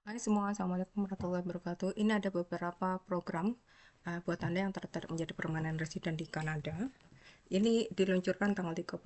Hai semua, Assalamualaikum warahmatullahi wabarakatuh. Ini ada beberapa program buat Anda yang tertarik menjadi permanent resident di Kanada. Ini diluncurkan tanggal 30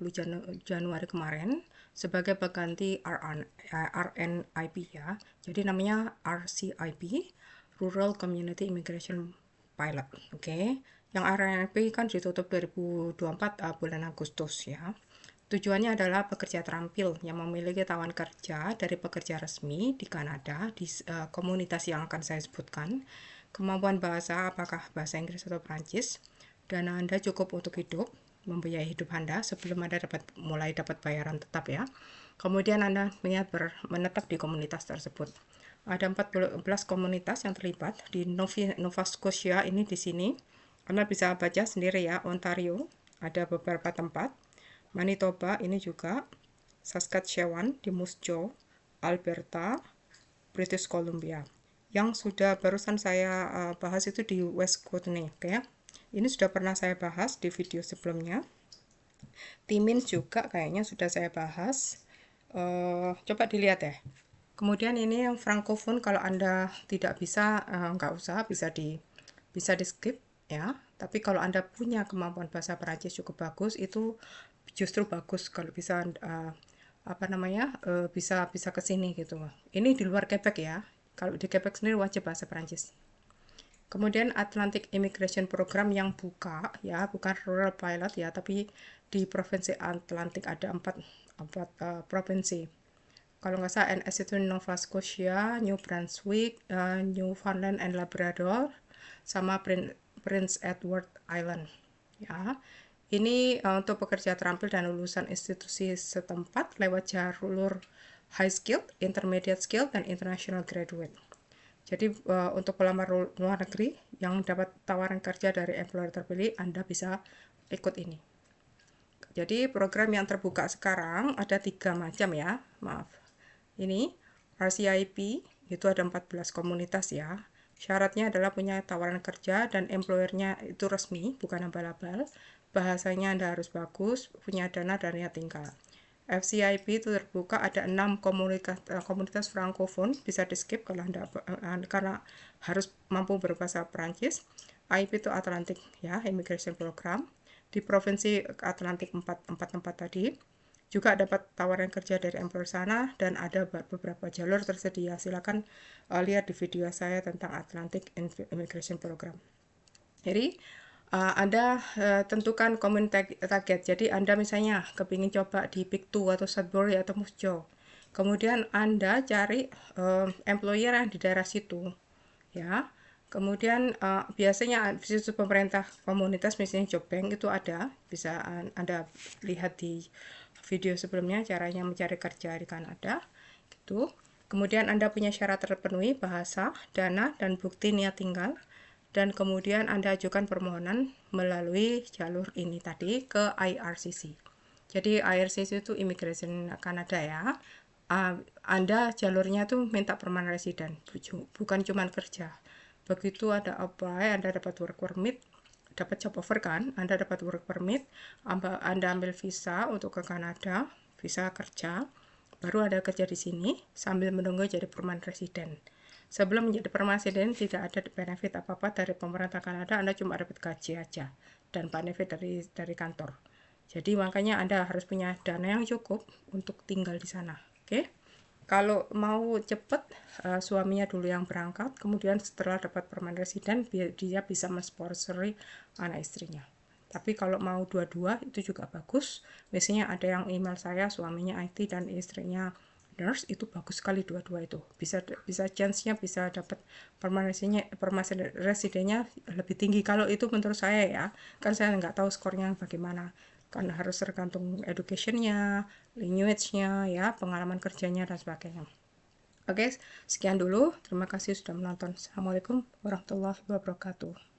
Januari kemarin sebagai pengganti RNIP ya. Jadi namanya RCIP, Rural Community Immigration Pilot. Oke. Yang RNIP kan ditutup 2024 bulan Agustus ya. Tujuannya adalah pekerja terampil yang memiliki tawaran kerja dari pekerja resmi di Kanada di komunitas yang akan saya sebutkan, kemampuan bahasa apakah bahasa Inggris atau Prancis, dana Anda cukup untuk hidup, membiayai hidup Anda sebelum Anda mulai dapat bayaran tetap ya. Kemudian Anda menetap di komunitas tersebut. Ada 14 komunitas yang terlibat di Nova Scotia ini di sini. Anda bisa baca sendiri ya, Ontario, ada beberapa tempat. Manitoba ini juga, Saskatchewan di Moose Jaw, Alberta, British Columbia. Yang sudah barusan saya bahas itu di West Kootenay, oke? Ini sudah pernah saya bahas di video sebelumnya. Timmins juga kayaknya sudah saya bahas. Coba dilihat ya. Kemudian ini yang francophone, kalau Anda tidak bisa, nggak usah, bisa di skip ya. Tapi kalau Anda punya kemampuan bahasa Perancis cukup bagus, itu justru bagus kalau bisa bisa ke sini gitu. Ini di luar Quebec ya. Kalau di Quebec sendiri wajib bahasa Perancis. Kemudian Atlantic Immigration Program yang buka ya, bukan Rural Pilot ya, tapi di Provinsi Atlantic ada empat provinsi. Kalau nggak salah NS itu Nova Scotia, New Brunswick, Newfoundland and Labrador, sama Prince Edward Island ya. Ini untuk pekerja terampil dan lulusan institusi setempat lewat jalur high skilled, intermediate skilled, dan international graduate. Jadi untuk pelamar luar negeri yang dapat tawaran kerja dari employer terpilih, Anda bisa ikut ini. Jadi program yang terbuka sekarang ada 3 macam ya, maaf. Ini RCIP, itu ada 14 komunitas ya. Syaratnya adalah punya tawaran kerja dan employernya itu resmi, bukan abal-abal. Bahasanya Anda harus bagus, punya dana dan niat tinggal. FCIP itu terbuka, ada 6 komunitas frankofon, bisa di skip kalau Anda karena harus mampu berbahasa Perancis. IP itu Atlantic ya, Immigration Program. Di Provinsi Atlantik 4 tempat tadi. Juga dapat tawaran kerja dari employer sana dan ada beberapa jalur tersedia. Silakan lihat di video saya tentang Atlantic Immigration Program. Jadi Anda tentukan community target. Jadi Anda misalnya kepingin coba di Pictou atau Sudbury atau Moose Jaw. Kemudian Anda cari employer yang di daerah situ, ya. Kemudian biasanya situs pemerintah komunitas misalnya Job Bank itu ada, bisa Anda lihat di video sebelumnya caranya mencari kerja di Kanada gitu. Kemudian Anda punya syarat terpenuhi, bahasa, dana, dan bukti niat tinggal. Dan kemudian Anda ajukan permohonan melalui jalur ini tadi ke IRCC. Jadi IRCC itu Immigration Kanada ya. Anda jalurnya tuh minta permanent resident, bukan cuma kerja. Begitu ada apply, Anda dapat work permit, dapat job offer kan, Anda dapat work permit, Anda ambil visa untuk ke Kanada, visa kerja, baru Anda kerja di sini sambil menunggu jadi permanent resident. Sebelum menjadi permanent resident tidak ada benefit apa-apa dari pemerintah Kanada, Anda cuma dapat gaji aja dan benefit dari kantor. Jadi makanya Anda harus punya dana yang cukup untuk tinggal di sana. Oke? Kalau mau cepet, suaminya dulu yang berangkat, kemudian setelah dapat permanent resident, dia bisa mensponsori anak istrinya. Tapi kalau mau dua-dua itu juga bagus. Biasanya ada yang email saya, suaminya IT dan istrinya nurse, itu bagus sekali dua-dua itu. Bisa chance-nya bisa dapat permanent residennya lebih tinggi. Kalau itu menurut saya ya, kan saya nggak tahu skornya bagaimana. Kan harus tergantung education-nya, language-nya, ya, pengalaman kerjanya, dan sebagainya. Oke, sekian dulu. Terima kasih sudah menonton. Assalamualaikum warahmatullahi wabarakatuh.